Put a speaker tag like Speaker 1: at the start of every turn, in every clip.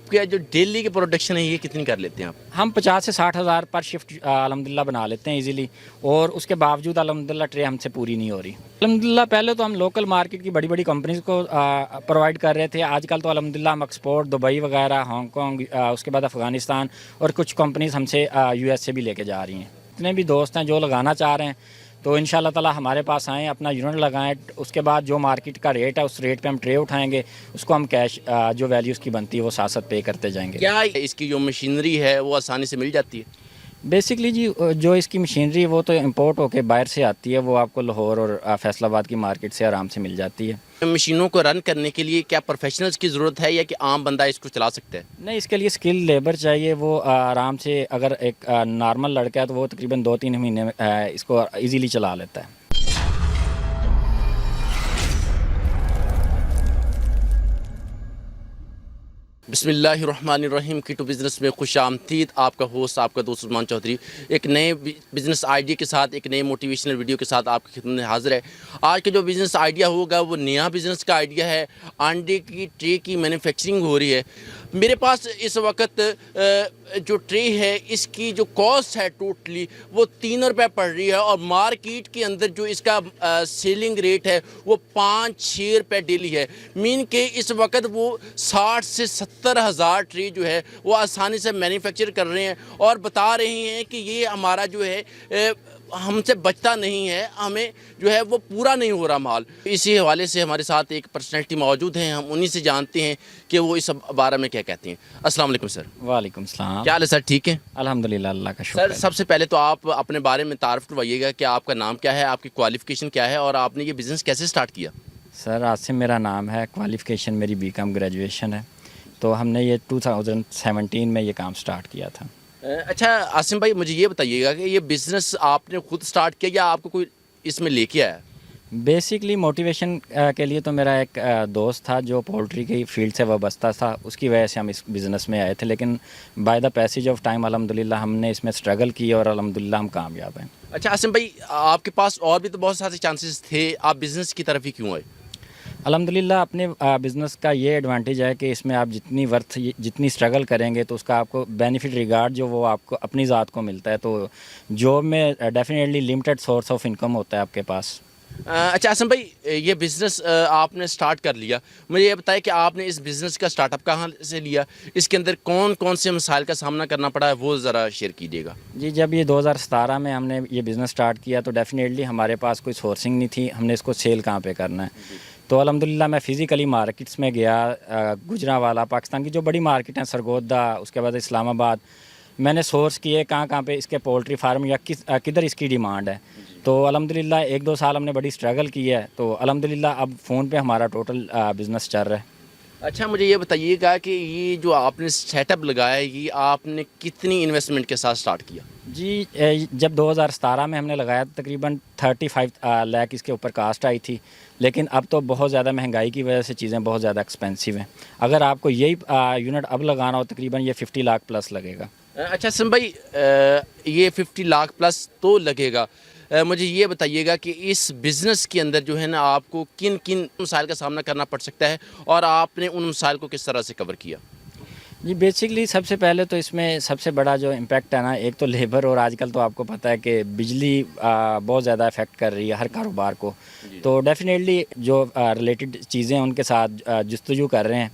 Speaker 1: کا جو ڈیلی کی پروڈکشن ہے یہ کتنی کر لیتے ہیں آپ؟
Speaker 2: ہم 50 سے 60 ہزار پر شفٹ الحمدللہ بنا لیتے ہیں ایزیلی، اور اس کے باوجود الحمدللہ ٹرے ہم سے پوری نہیں ہو رہی الحمدللہ۔ پہلے تو ہم لوکل مارکیٹ کی بڑی بڑی کمپنیز کو پرووائڈ کر رہے تھے، آج کل تو الحمدللہ ہم ایکسپورٹ دبئی وغیرہ، ہانگ کانگ، اس کے بعد افغانستان، اور کچھ کمپنیز ہم سے یو ایس سے بھی لے کے جا رہی ہیں۔ جتنے بھی دوست ہیں جو لگانا چاہ رہے ہیں تو انشاءاللہ تعالی ہمارے پاس آئیں، اپنا یونٹ لگائیں، اس کے بعد جو مارکیٹ کا ریٹ ہے اس ریٹ پہ ہم ٹرے اٹھائیں گے، اس کو ہم کیش جو ویلیو اس کی بنتی ہے وہ ساتھ ساتھ پے کرتے جائیں گے۔
Speaker 1: کیا اس کی جو مشینری ہے وہ آسانی سے مل جاتی ہے؟
Speaker 2: بیسکلی جی جو اس کی مشینری وہ تو امپورٹ ہو کے باہر سے آتی ہے، وہ آپ کو لاہور اور فیصل آباد کی مارکیٹ سے آرام سے مل جاتی ہے۔
Speaker 1: مشینوں کو رن کرنے کے لیے کیا پروفیشنلز کی ضرورت ہے یا کہ عام بندہ اس کو چلا سکتا ہے؟
Speaker 2: نہیں، اس کے لیے اسکل لیبر چاہیے، وہ آرام سے اگر ایک نارمل لڑکا ہے تو وہ تقریباً 2-3 مہینے میں اس کو ایزیلی چلا لیتا ہے۔
Speaker 1: بسم اللہ الرحمن الرحیم، کیٹو بزنس میں خوش آمدید۔ آپ کا ہوسٹ، آپ کا دوست عثمان چودھری ایک نئے بزنس آئیڈیا کے ساتھ، ایک نئے موٹیویشنل ویڈیو کے ساتھ آپ کی خدمت میں حاضر ہے۔ آج کا جو بزنس آئیڈیا ہوگا وہ نیا بزنس کا آئیڈیا ہے، انڈے کی ٹرے کی مینوفیکچرنگ ہو رہی ہے۔ میرے پاس اس وقت جو ٹرے ہے اس کی جو کاسٹ ہے ٹوٹلی وہ 3 روپے پڑ رہی ہے، اور مارکیٹ کے اندر جو اس کا سیلنگ ریٹ ہے وہ 5-6 روپے ڈیلی ہے۔ مین کہ اس وقت وہ 60 سے 70 ہزار ٹرے جو ہے وہ آسانی سے مینوفیکچر کر رہے ہیں، اور بتا رہے ہیں کہ یہ ہمارا جو ہے ہم سے بچتا نہیں ہے، ہمیں جو ہے وہ پورا نہیں ہو رہا مال۔ اسی حوالے سے ہمارے ساتھ ایک پرسنالٹی موجود ہیں، ہم انہی سے جانتے ہیں کہ وہ اس بارے میں کیا کہتے ہیں۔ السلام علیکم سر۔
Speaker 2: وعلیکم السلام۔
Speaker 1: کیا حال ہے سر؟ ٹھیک ہے
Speaker 2: الحمدللہ، اللہ کا شکر
Speaker 1: سر۔
Speaker 2: ہے۔
Speaker 1: سب سے پہلے تو آپ اپنے بارے میں تعارف کروائیے گا کہ آپ کا نام کیا ہے، آپ کی کوالیفیکیشن کیا ہے، اور آپ نے یہ بزنس کیسے سٹارٹ کیا؟
Speaker 2: سر عاصم میرا نام ہے، کوالیفیکیشن میری BCom گریجویشن ہے، تو ہم نے یہ 2017 میں یہ کام سٹارٹ کیا تھا۔
Speaker 1: اچھا عاصم بھائی، مجھے یہ بتائیے گا کہ یہ بزنس آپ نے خود سٹارٹ کیا یا آپ کو کوئی اس میں لے کے آیا؟
Speaker 2: بیسکلی موٹیویشن کے لیے تو میرا ایک دوست تھا جو پولٹری کی فیلڈ سے وابستہ تھا، اس کی وجہ سے ہم اس بزنس میں آئے تھے، لیکن by the passage of time الحمدللہ ہم نے اس میں اسٹرگل کی اور الحمدللہ ہم کامیاب ہیں۔
Speaker 1: اچھا عاصم بھائی، آپ کے پاس اور بھی تو بہت سارے چانسز تھے، آپ بزنس کی طرف ہی کیوں آئے؟
Speaker 2: الحمدللہ اپنے بزنس کا یہ ایڈوانٹیج ہے کہ اس میں آپ جتنی اسٹرگل کریں گے تو اس کا آپ کو بینیفٹ ریگارڈ جو وہ آپ کو اپنی ذات کو ملتا ہے، تو جاب میں definitely limited source of income ہوتا ہے آپ کے پاس۔
Speaker 1: اچھا عاصم بھائی، یہ بزنس آپ نے سٹارٹ کر لیا، مجھے یہ بتائیں کہ آپ نے اس بزنس کا سٹارٹ اپ کہاں سے لیا، اس کے اندر کون کون سے مسائل کا سامنا کرنا پڑا ہے وہ ذرا شیئر کیجیے گا۔
Speaker 2: جی، جب یہ 2017 میں ہم نے یہ بزنس سٹارٹ کیا تو ڈیفینیٹلی ہمارے پاس کوئی سورسنگ نہیں تھی، ہم نے اس کو سیل کہاں پہ کرنا ہے، تو الحمدللہ میں فزیکلی مارکیٹس میں گیا، گجرانوالا پاکستان کی جو بڑی مارکیٹ ہیں، سرگودا، اس کے بعد اسلام آباد، میں نے سورس کیے کہاں پہ اس کے پولٹری فارم یا کدھر اس کی ڈیمانڈ ہے، تو الحمدللہ 1-2 سال ہم نے بڑی اسٹرگل کی ہے، تو الحمدللہ اب فون پہ ہمارا ٹوٹل بزنس چل رہا ہے۔
Speaker 1: اچھا مجھے یہ بتائیے گا کہ یہ جو آپ نے سیٹ اپ لگایا ہے یہ آپ نے کتنی انویسٹمنٹ کے ساتھ سٹارٹ کیا؟
Speaker 2: جی، جب 2017 میں ہم نے لگایا تقریباً 35 لاکھ اس کے اوپر کاسٹ آئی تھی، لیکن اب تو بہت زیادہ مہنگائی کی وجہ سے چیزیں بہت زیادہ ایکسپینسو ہیں، اگر آپ کو یہی یونٹ اب لگانا ہو تقریباً یہ 50 لاکھ پلس لگے گا۔
Speaker 1: اچھا سم بھائی، یہ 50 لاکھ پلس تو لگے گا، مجھے یہ بتائیے گا کہ اس بزنس کے اندر جو ہے نا آپ کو کن کن مسائل کا سامنا کرنا پڑ سکتا ہے، اور آپ نے ان مسائل کو کس طرح سے کور کیا؟
Speaker 2: جی، بیسکلی سب سے پہلے تو اس میں سب سے بڑا جو امپیکٹ ہے نا، ایک تو لیبر، اور آج کل تو آپ کو پتہ ہے کہ بجلی بہت زیادہ افیکٹ کر رہی ہے ہر کاروبار کو، تو ڈیفینیٹلی جو ریلیٹڈ چیزیں ان کے ساتھ جستجو کر رہے ہیں،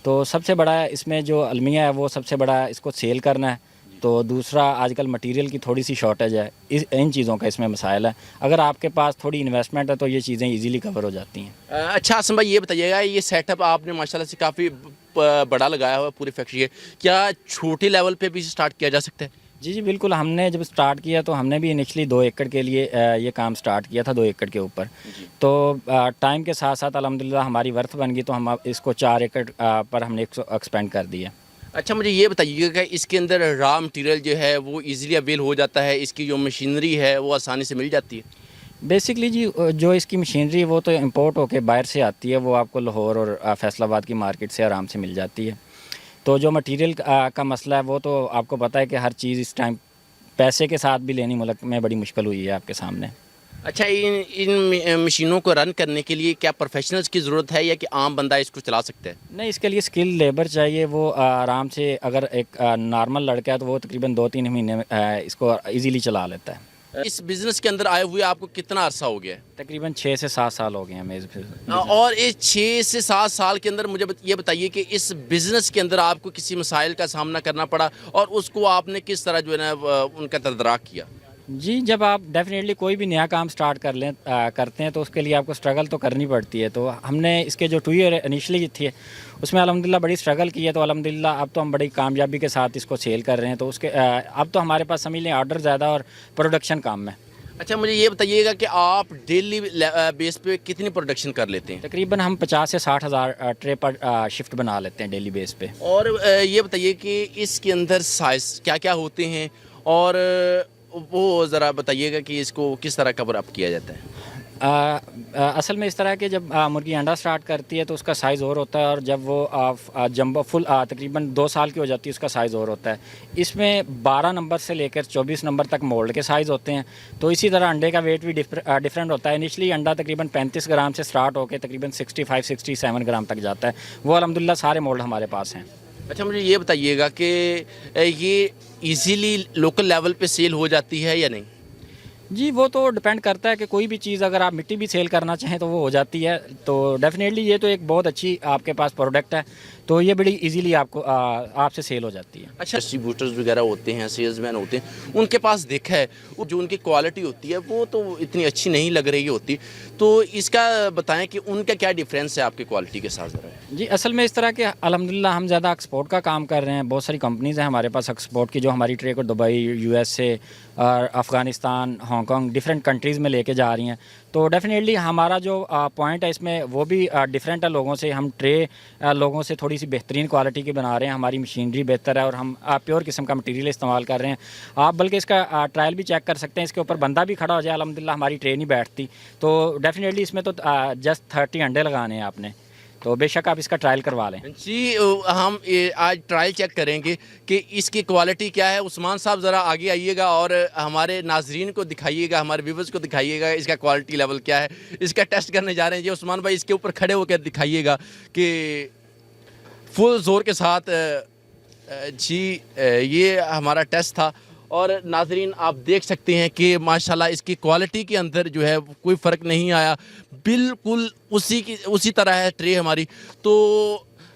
Speaker 2: تو سب سے بڑا اس میں جو المیہ ہے وہ سب سے بڑا اس کو سیل کرنا ہے، تو دوسرا آج کل مٹیریل کی تھوڑی سی شارٹیج ہے، ان چیزوں کا اس میں مسائل ہے، اگر آپ کے پاس تھوڑی انویسٹمنٹ ہے تو یہ چیزیں ایزیلی کور ہو جاتی ہیں۔
Speaker 1: اچھا عاصم بھائی، یہ بتائیے گا یہ سیٹ اپ آپ نے ماشاءاللہ سے کافی بڑا لگایا ہوا ہے، پوری فیکٹری ہے، کیا چھوٹے لیول پہ بھی سٹارٹ کیا جا سکتا ہے؟
Speaker 2: جی بالکل، ہم نے جب سٹارٹ کیا تو ہم نے بھی انیشلی 2 ایکڑ کے لیے یہ کام سٹارٹ کیا تھا، 2 ایکڑ کے اوپر، تو ٹائم کے ساتھ ساتھ الحمدللہ ہماری ورتھ بن گئی تو ہم اس کو 4 ایکڑ پر ہم نے ایکسپینڈ کر دیا۔
Speaker 1: اچھا مجھے یہ بتائیے گا کہ اس کے اندر را مٹیریل جو ہے وہ ایزیلی اویل ہو جاتا ہے، اس کی جو مشینری ہے وہ آسانی سے مل جاتی ہے؟
Speaker 2: بیسکلی جی جو اس کی مشینری وہ تو امپورٹ ہو کے باہر سے آتی ہے، وہ آپ کو لاہور اور فیصل آباد کی مارکیٹ سے آرام سے مل جاتی ہے، تو جو مٹیریل کا مسئلہ ہے وہ تو آپ کو پتہ ہے کہ ہر چیز اس ٹائم پیسے کے ساتھ بھی لینی ملک میں بڑی مشکل ہوئی ہے آپ کے سامنے۔
Speaker 1: अच्छा, इन मशीनों को रन करने के लिए क्या प्रोफेशनल्स की ज़रूरत है या कि आम बंदा इसको चला सकता है?
Speaker 2: नहीं, इसके लिए स्किल लेबर चाहिए। वो आराम से, अगर एक नॉर्मल लड़का है तो वो तकरीबन 2-3 महीने में इसको इजीली चला लेता है।
Speaker 1: इस बिज़नेस के अंदर आए हुए आपको कितना अरसा हो गया है?
Speaker 2: तकरीबन 6 से 7 साल हो गए हैं हमें इस
Speaker 1: और इस 6 से 7 साल के अंदर मुझे ये बताइए कि इस बिज़नेस के अंदर आपको किसी मसाइल का सामना करना पड़ा और उसको आपने किस तरह जो है ना उनका तदराक किया?
Speaker 2: जी, जब आप डेफ़िनेटली कोई भी नया काम स्टार्ट करते हैं तो उसके लिए आपको स्ट्रगल तो करनी पड़ती है। तो हमने इसके जो 2 ईयर इनिशियली थे उसमें अल्हम्दुलिल्लाह बड़ी स्ट्रगल की है। तो अल्हम्दुलिल्लाह अब तो हम बड़ी कामयाबी के साथ इसको सेल कर रहे हैं। तो उसके अब तो हमारे पास समझ लें ऑर्डर ज़्यादा और प्रोडक्शन कम है।
Speaker 1: अच्छा, मुझे ये बताइएगा कि आप डेली बेस पे कितनी प्रोडक्शन कर लेते हैं?
Speaker 2: तकरीबन हम 50 से 60 हज़ार ट्रे पर शिफ्ट बना लेते हैं डेली बेस पे।
Speaker 1: और ये बताइए कि इसके अंदर साइज़ क्या-क्या होते हैं और वो ज़रा बताइएगा कि इसको किस तरह कवर अप किया जाता है?
Speaker 2: असल में इस तरह के जब मुर्गी अंडा स्टार्ट करती है तो उसका साइज़ और होता है, और जब वो जंबो फुल तकरीबन 2 साल की हो जाती है उसका साइज़ और होता है। इसमें 12 नंबर से लेकर 24 नंबर तक मोल्ड के साइज़ होते हैं। तो इसी तरह अंडे का वेट भी डिफरेंट होता है। इनिशली अंडा तकरीबन 35 ग्राम से स्टार्ट होकर तकरीबन 65-67 ग्राम तक जाता है। वो अल्हम्दुलिल्लाह सारे मोल्ड हमारे पास हैं।
Speaker 1: अच्छा, मुझे ये बताइएगा कि ये इजीली लोकल लेवल पे सेल हो जाती है या नहीं?
Speaker 2: जी, वो तो डिपेंड करता है कि कोई भी चीज़ अगर आप मिट्टी भी सेल करना चाहें तो वो हो जाती है। तो डेफ़िनेटली ये तो एक बहुत अच्छी आपके पास प्रोडक्ट है, तो ये बड़ी इजीली आपको आपसे सेल हो जाती है।
Speaker 1: अच्छा, डिस्ट्रीब्यूटर्स वगैरह होते हैं, सेल्समैन होते हैं, उनके पास देखा है वो जो उनकी क्वालिटी होती है वो तो इतनी अच्छी नहीं लग रही होती। तो इसका बताएं कि उनका क्या डिफरेंस है आपकी क्वालिटी के साथ ज़रा?
Speaker 2: जी, असल में इस तरह के अल्हम्दुलिल्लाह हम ज़्यादा एक्सपोर्ट का काम कर रहे हैं। बहुत सारी कंपनीज़ हैं हमारे पास एक्सपोर्ट की जो हमारी ट्रे को दुबई, यूएसए और अफ़गानिस्तान, हांगकांग डिफरेंट कंट्रीज़ में लेके जा रही हैं। तो डेफ़िनेटली हमारा जो पॉइंट है इसमें वो भी डिफरेंट है लोगों से। हम ट्रे लोगों से थोड़ी सी बेहतरीन क्वालिटी की बना रहे हैं। हमारी मशीनरी बेहतर है और हम प्योर किस्म का मटीरियल इस्तेमाल कर रहे हैं। आप बल्कि इसका ट्रायल भी चेक कर सकते हैं। इसके ऊपर बंदा भी खड़ा हो जाए अल्हम्दुलिल्लाह हमारी ट्रे नहीं बैठती। तो डेफ़िनेटली इसमें तो जस्ट 30 अंडे लगाने हैं आपने, तो बेशक आप इसका ट्रायल करवा लें।
Speaker 1: जी, हम आज ट्रायल चेक करेंगे कि इसकी क्वालिटी क्या है। उस्मान साहब ज़रा आगे आइएगा और हमारे नाजरीन को दिखाइएगा, हमारे व्यूवर्स को दिखाइएगा इसका क्वालिटी लेवल क्या है। इसका टेस्ट करने जा रहे हैं जी उस्मान भाई, इसके ऊपर खड़े होकर दिखाइएगा कि फुल ज़ोर के साथ ये हमारा टेस्ट था। और नाजरीन आप देख सकते हैं कि माशाल्लाह इसकी क्वालिटी के अंदर जो है कोई फ़र्क नहीं आया, बिल्कुल उसी तरह है ट्रे हमारी। तो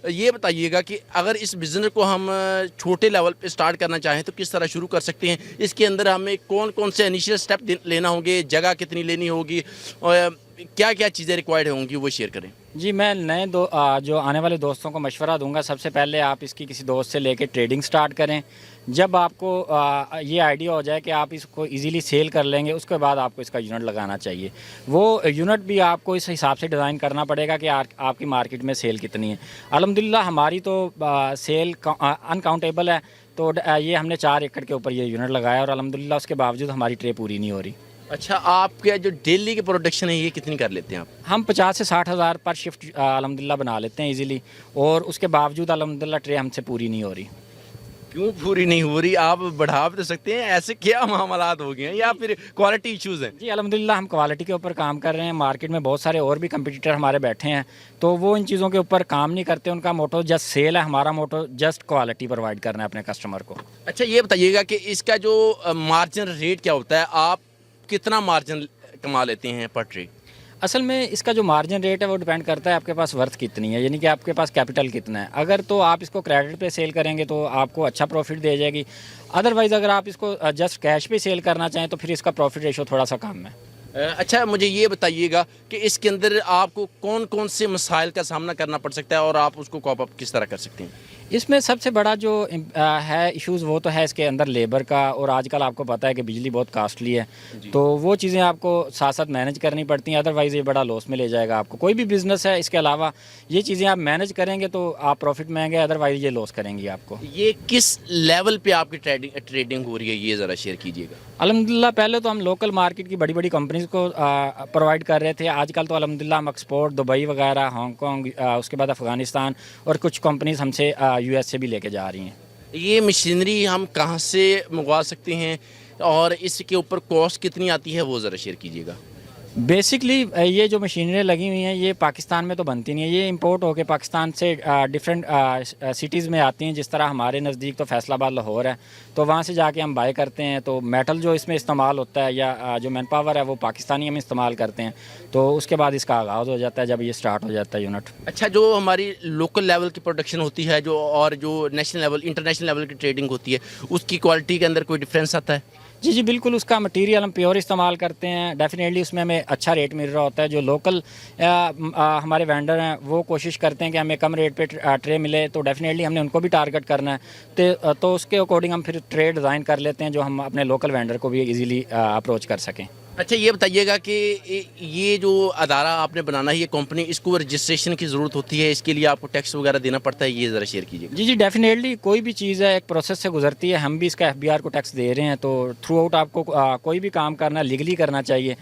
Speaker 1: ये बताइएगा कि अगर इस बिज़नेस को हम छोटे लेवल पे स्टार्ट करना चाहें तो किस तरह शुरू कर सकते हैं? इसके अंदर हमें कौन-कौन से इनिशियल स्टेप लेना होंगे, जगह कितनी लेनी होगी और क्या-क्या चीज़ें रिक्वायर्ड होंगी वो शेयर करें।
Speaker 2: जी, मैं नए जो आने वाले दोस्तों को मशवरा दूंगा, सबसे पहले आप इसकी किसी दोस्त से लेके ट्रेडिंग स्टार्ट करें। जब आपको ये आइडिया हो जाए कि आप इसको इजीली सेल कर लेंगे, उसके बाद आपको इसका यूनिट लगाना चाहिए। वो यूनिट भी आपको इस हिसाब से डिज़ाइन करना पड़ेगा कि आपकी मार्केट में सेल कितनी है। अल्हम्दुलिल्लाह हमारी तो सेल अनकाउंटेबल है। तो ये हमने 4 एकड़ के ऊपर ये यूनिट लगाया और अल्हम्दुलिल्लाह उसके बावजूद हमारी ट्रे पूरी नहीं हो रही।
Speaker 1: अच्छा, आपके जो डेली की प्रोडक्शन है ये कितनी कर लेते हैं आप?
Speaker 2: हम 50 से 60 हज़ार पर शिफ्ट अल्हम्दुलिल्लाह बना लेते हैं इजीली, और उसके बावजूद अल्हम्दुलिल्लाह ट्रे हमसे पूरी नहीं हो रही।
Speaker 1: क्यों पूरी नहीं हो रही? आप बढ़ा भी तो सकते हैं, ऐसे क्या मामलात हो गए हैं या फिर क्वालिटी इश्यूज़ हैं?
Speaker 2: जी, अल्हम्दुलिल्लाह हम क्वालिटी के ऊपर काम कर रहे हैं। मार्केट में बहुत सारे और भी कंपटीटर हमारे बैठे हैं, तो वो इन चीज़ों के ऊपर काम नहीं करते। उनका मोटो जस्ट सेल है, हमारा मोटो जस्ट क्वालिटी प्रोवाइड करना है अपने कस्टमर को।
Speaker 1: अच्छा, ये बताइएगा कि इसका जो मार्जिन रेट क्या होता है? आप कितना मार्जिन कमा लेते हैं पर ट्रे?
Speaker 2: असल में इसका जो मार्जिन रेट है वो डिपेंड करता है आपके पास वर्थ कितनी है, यानी कि आपके पास कैपिटल कितना है। अगर तो आप इसको क्रेडिट पे सेल करेंगे तो आपको अच्छा प्रॉफिट दे जाएगी। अदरवाइज़ अगर आप इसको जस्ट कैश पे सेल करना चाहें तो फिर इसका प्रॉफिट रेशो थोड़ा सा कम है।
Speaker 1: अच्छा, मुझे ये बताइएगा कि इसके अंदर आपको कौन-कौन से मसाइल का सामना करना पड़ सकता है और आप उसको कॉप अप किस तरह कर सकते हैं?
Speaker 2: इसमें सबसे बड़ा जो है इश्यूज़ वो तो है इसके अंदर लेबर का, और आजकल आपको पता है कि बिजली बहुत कास्टली है। तो वो चीज़ें आपको साथ साथ मैनेज करनी पड़ती हैं, अदरवाइज़ ये बड़ा लॉस में ले जाएगा आपको। कोई भी बिज़नेस है इसके अलावा ये चीज़ें आप मैनेज करेंगे तो आप प्रॉफिट में आएंगे, अदरवाइज़ ये लॉस करेंगी आपको।
Speaker 1: ये किस लेवल पे आपकी ट्रेडिंग हो रही है ये ज़रा शेयर कीजिएगा।
Speaker 2: अल्हम्दुलिल्लाह पहले तो हम लोकल मार्केट की बड़ी बड़ी कंपनीज़ को प्रोवाइड कर रहे थे। आजकल तो अल्हम्दुलिल्लाह हम एक्सपोर्ट दुबई वगैरह, हांगकांग, उसके बाद अफ़गानिस्तान और कुछ कंपनीज़ हमसे यूएस से भी लेके जा रही हैं।
Speaker 1: ये मशीनरी हम कहाँ से मंगवा सकते हैं और इसके ऊपर कॉस्ट कितनी आती है वो ज़रा शेयर कीजिएगा।
Speaker 2: बेसिकली ये जो मशीनरी लगी हुई हैं ये पाकिस्तान में तो बनती नहीं है, ये इंपोर्ट होके पाकिस्तान से डिफरेंट सिटीज़ में आती हैं। जिस तरह हमारे नज़दीक तो फैसलाबाद लाहौर है, तो वहाँ से जाके हम बाय करते हैं। तो मेटल जो इसमें इस्तेमाल होता है या जो मैन पावर है वो पाकिस्तानी हम इस्तेमाल करते हैं। तो उसके बाद इसका आगाज़ हो जाता है जब ये स्टार्ट हो जाता है यूनिट।
Speaker 1: अच्छा, जो हमारी लोकल लेवल की प्रोडक्शन होती है जो और जो नेशनल लेवल इंटरनेशनल लेवल की ट्रेडिंग होती है, उसकी क्वालिटी के अंदर कोई डिफरेंस आता है?
Speaker 2: जी जी बिल्कुल, उसका मटेरियल हम प्योर इस्तेमाल करते हैं। डेफिनेटली उसमें हमें अच्छा रेट मिल रहा होता है। जो लोकल हमारे वेंडर हैं वो कोशिश करते हैं कि हमें कम रेट पे ट्रे मिले, तो डेफिनेटली हमने उनको भी टारगेट करना है। तो उसके अकॉर्डिंग हम फिर ट्रे डिज़ाइन कर लेते हैं जो हम अपने लोकल वेंडर को भी इजीली अप्रोच कर सकें।
Speaker 1: अच्छा, ये बताइएगा कि ये जो अदारा आपने बनाना है, ये कंपनी, इसको रजिस्ट्रेशन की ज़रूरत होती है, इसके लिए आपको टैक्स वगैरह देना पड़ता है? ये ज़रा शेयर कीजिए।
Speaker 2: जी जी डेफिनेटली, कोई भी चीज़ है एक प्रोसेस से गुजरती है। हम भी इसका एफबीआर को टैक्स दे रहे हैं, तो थ्रू आउट आपको कोई भी काम करना लीगली करना चाहिए।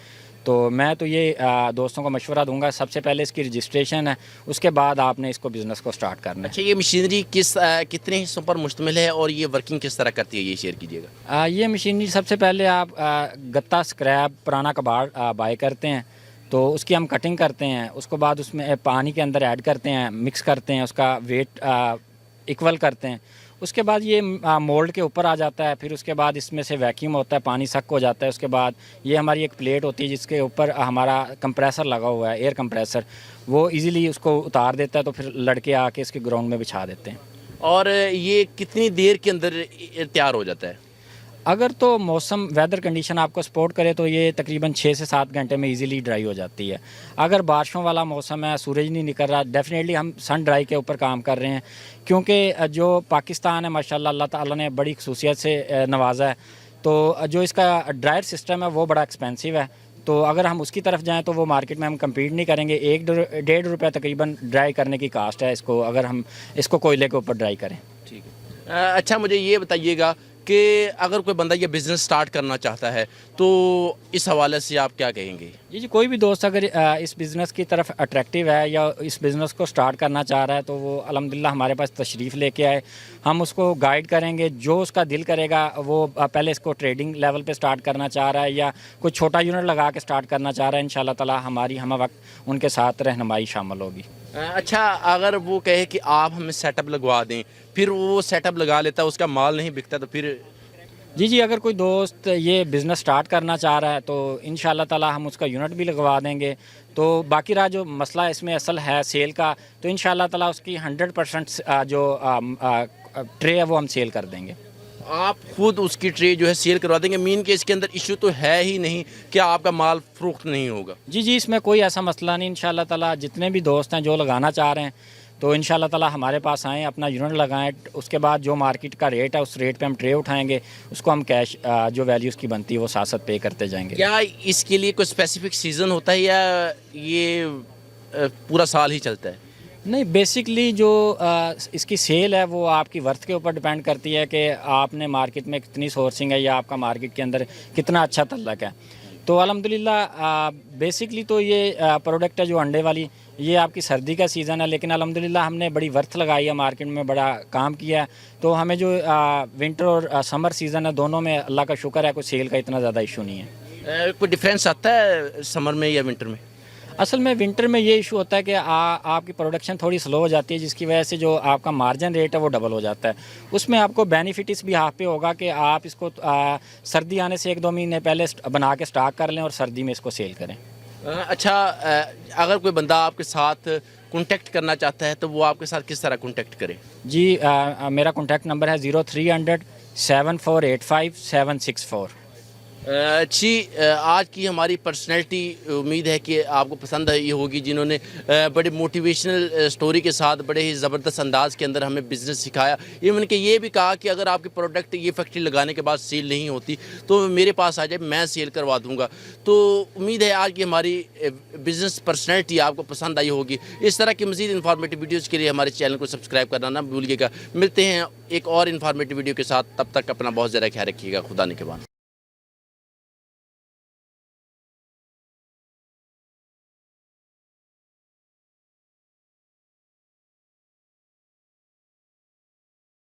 Speaker 2: तो मैं तो ये दोस्तों को मशवरा दूंगा, सबसे पहले इसकी रजिस्ट्रेशन है, उसके बाद आपने इसको बिज़नेस को स्टार्ट करना है।
Speaker 1: अच्छा, ये मशीनरी कितने हिस्सों पर मुश्तमिल है और ये वर्किंग किस तरह करती है, ये शेयर कीजिएगा।
Speaker 2: ये मशीनरी सबसे पहले आप गत्ता स्क्रैप पुराना कबाड़ बाय करते हैं, तो उसकी हम कटिंग करते हैं। उसके बाद उसमें पानी के अंदर ऐड करते हैं, मिक्स करते हैं, उसका वेट इक्वल करते हैं। उसके बाद ये मोल्ड के ऊपर आ जाता है। फिर उसके बाद इसमें से वैक्यूम होता है, पानी सक हो जाता है। उसके बाद ये हमारी एक प्लेट होती है जिसके ऊपर हमारा कंप्रेसर लगा हुआ है, एयर कंप्रेसर, वो इजीली उसको उतार देता है। तो फिर लड़के आके इसके ग्राउंड में बिछा देते हैं।
Speaker 1: और ये कितनी देर के अंदर तैयार हो जाता है?
Speaker 2: अगर तो मौसम वेदर कंडीशन आपको सपोर्ट करे तो ये तकरीबन 6 से 7 घंटे में इजीली ड्राई हो जाती है। अगर बारिशों वाला मौसम है, सूरज नहीं निकल रहा, डेफिनेटली हम सन ड्राई के ऊपर काम कर रहे हैं। क्योंकि जो पाकिस्तान है माशाल्लाह अल्लाह ताला ने बड़ी खसूसियत से नवाजा है, तो जो इसका ड्रायर सिस्टम है वो बड़ा एक्सपेंसिव है। तो अगर हम उसकी तरफ जाएँ तो वो मार्केट में हम कम्पीट नहीं करेंगे। 1-1.5 रुपये तकरीबन ड्राई करने की कास्ट है इसको, अगर हम इसको कोयले के ऊपर ड्राई करें।
Speaker 1: ठीक है। अच्छा, मुझे ये बताइएगा कि अगर कोई बंदा ये बिज़नेस स्टार्ट करना चाहता है तो इस हवाले से आप क्या कहेंगे?
Speaker 2: जी जी, कोई भी दोस्त अगर इस बिज़नेस की तरफ अट्रैक्टिव है या इस बिज़नेस को स्टार्ट करना चाह रहा है तो वो अल्हम्दुलिल्लाह हमारे पास तशरीफ़ लेके आए, हम उसको गाइड करेंगे। जो उसका दिल करेगा, वो पहले इसको ट्रेडिंग लेवल पे स्टार्ट करना चाह रहा है या कोई छोटा यूनिट लगा के स्टार्ट करना चाह रहा है, इंशाल्लाह ताला हमारी हम वक्त उनके साथ रहनुमाई शामिल होगी।
Speaker 1: अच्छा, अगर वो कहे कि आप हमें सेटअप लगवा दें, फिर वो सेटअप लगा लेता है, उसका माल नहीं बिकता, तो फिर?
Speaker 2: जी जी, अगर कोई दोस्त ये बिज़नेस स्टार्ट करना चाह रहा है तो इंशाल्लाह ताला हम उसका यूनिट भी लगवा देंगे। तो बाकी रहा जो मसला इसमें असल है सेल का, तो इंशाल्लाह ताला उसकी 100% जो ट्रे है वो हम सेल कर देंगे।
Speaker 1: आप खुद उसकी ट्रे जो है सेल करवा देंगे? मीन के इसके अंदर इशू तो है ही नहीं कि आपका माल फरोख्त नहीं होगा?
Speaker 2: जी जी, इसमें कोई ऐसा मसला नहीं। इंशाल्लाह ताला जितने भी दोस्त हैं जो लगाना चाह रहे हैं तो इंशाल्लाह ताला हमारे पास आएँ, अपना यूनिट लगाएं। उसके बाद जो मार्केट का रेट है उस रेट पे हम ट्रे उठाएंगे, उसको हम कैश जो वैल्यू उसकी बनती है वो साथ साथ पे करते जाएंगे।
Speaker 1: क्या इसके लिए कोई स्पेसिफिक सीज़न होता है या ये पूरा साल ही चलता है?
Speaker 2: नहीं, बेसिकली जो इसकी सेल है वो आपकी वर्थ के ऊपर डिपेंड करती है कि आपने मार्केट में कितनी सोर्सिंग है या आपका मार्केट के अंदर कितना अच्छा तल्लक है। तो अल्हम्दुलिल्लाह बेसिकली तो ये प्रोडक्ट है जो अंडे वाली, ये आपकी सर्दी का सीज़न है, लेकिन अल्हम्दुलिल्लाह हमने बड़ी वर्थ लगाई है, मार्केट में बड़ा काम किया है। तो हमें जो विंटर और समर सीज़न है दोनों में अल्लाह का शुक्र है कोई सेल का इतना ज़्यादा इशू नहीं है।
Speaker 1: कोई डिफरेंस आता है समर में या विंटर में?
Speaker 2: असल में विंटर में ये इशू होता है कि आपकी प्रोडक्शन थोड़ी स्लो हो जाती है, जिसकी वजह से जो आपका मार्जिन रेट है वो डबल हो जाता है। उसमें आपको बेनिफिट इस भी हाफ पे होगा कि आप इसको सर्दी आने से 1-2 महीने पहले बना के स्टॉक कर लें और सर्दी में इसको सेल करें।
Speaker 1: अच्छा, अगर कोई बंदा आपके साथ कांटेक्ट करना चाहता है तो वो आपके साथ किस तरह कांटेक्ट करे?
Speaker 2: जी, मेरा कॉन्टैक्ट नंबर है 0300 7485 764।
Speaker 1: अच्छी आज की हमारी पर्सनैलिटी उम्मीद है कि आपको पसंद आई होगी, जिन्होंने बड़े मोटिवेशनल स्टोरी के साथ बड़े ही ज़बरदस्त अंदाज़ के अंदर हमें बिज़नेस सिखाया। इवन कि ये भी कहा कि अगर आपके प्रोडक्ट ये फैक्ट्री लगाने के बाद सेल नहीं होती तो मेरे पास आ जाए, मैं सेल करवा दूँगा। तो उम्मीद है आज की हमारी बिज़नेस पर्सनैलिटी आपको पसंद आई होगी। इस तरह की मज़ीद इन्फॉर्मेटिव वीडियोज़ के लिए हमारे चैनल को सब्सक्राइब करना ना भूलिएगा। मिलते हैं एक और इन्फॉर्मेटिव वीडियो के साथ, तब तक अपना बहुत ज़्यादा ख्याल रखिएगा। खुदा निगहबान।